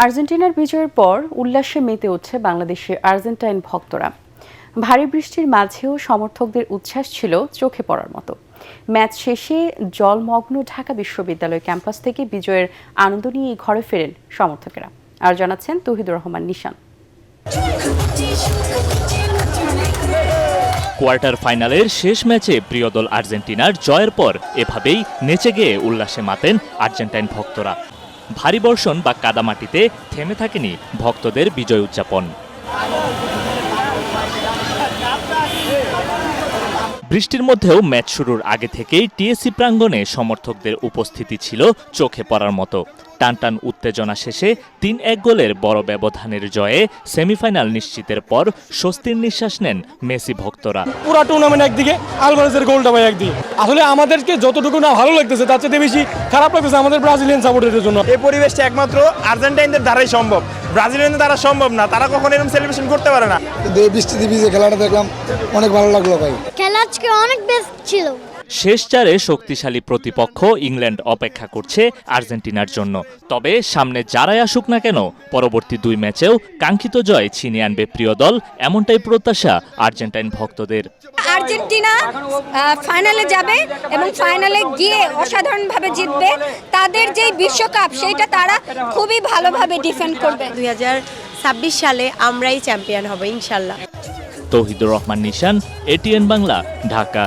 আর্জেন্টিনার বিজয়ের পর উল্লাসে মেতে উঠছে বাংলাদেশের আর্জেন্টাইন ভক্তরা। ভারী বৃষ্টির মাঝেও সমর্থকদের উচ্ছ্বাস ছিল চোখে পড়ার মতো। ম্যাচ শেষে জলমগ্ন ঢাকা বিশ্ববিদ্যালয় ক্যাম্পাস থেকে বিজয়ের আনন্দ নিয়ে ঘরে ফেরেন সমর্থকেরা। আর জানাচ্ছেন তৌহিদুর রহমান নিশান। কোয়ার্টার ফাইনালের শেষ ম্যাচে প্রিয় দল আর্জেন্টিনার জয়ের পর এভাবেই নেচে গেয়ে উল্লাসে মাতেন আর্জেন্টাইন ভক্তরা। ভারী বর্ষণ বা কাদামাটিতে থেমে থাকেনি ভক্তদের বিজয় উদযাপন। বৃষ্টির মধ্যেও ম্যাচ শুরুর আগে থেকেই টিএসসি প্রাঙ্গণে সমর্থকদের উপস্থিতি ছিল চোখে পড়ার মতো। টানটান উত্তেজনা শেষে ৩-১ গোলের বড় ব্যবধানের জয়ে সেমিফাইনাল নিশ্চিতের পর স্বস্তির নিঃশ্বাস নেন মেসি ভক্তরা। পুরো টুর্নামেন্ট একদিকে, আলভারেজের গোলটা ভাই একদিকে। আসলে আমাদেরকে যতটুকু না ভালো লাগতেছে তার চেয়ে বেশি খারাপ লাগতেছে আমাদের ব্রাজিলিয়ান সাপোর্টারদের জন্য। এই পরিবেশটা একমাত্র আর্জেন্টাইনদের দ্বারাই সম্ভব, ব্রাজিলিয়ানদের দ্বারা সম্ভব না। তারা কখনো এরকম সেলিব্রেশন করতে পারে না। বৃষ্টিতে ভিজে খেলাটা দেখলাম, অনেক ভালো লাগলো ভাই। খেলা আজকে অনেক বেস্ট ছিল। শেষ চারে শক্তিশালী প্রতিপক্ষ ইংল্যান্ড অপেক্ষা করছে আর্জেন্টিনার জন্য। তবে সামনে যারাই আসুক না কেন পরবর্তী দুই ম্যাচেও কাঙ্ক্ষিত জয় ছিনিয়ে আনবে প্রিয় দল, এমনটাই প্রত্যাশা আর্জেন্টাইন ভক্তদের। আর্জেন্টিনা ফাইনালে যাবে এবং ফাইনালে গিয়ে অসাধারণভাবে জিতবে। তাদের যে বিশ্বকাপ সেটা তারা খুবই ভালোভাবে ডিফেন্ড করবে। 2026 সালে আমরাই চ্যাম্পিয়ন হব ইনশাল্লাহ। তৌহিদুর রহমান নিশান, এটিএন বাংলা, ঢাকা।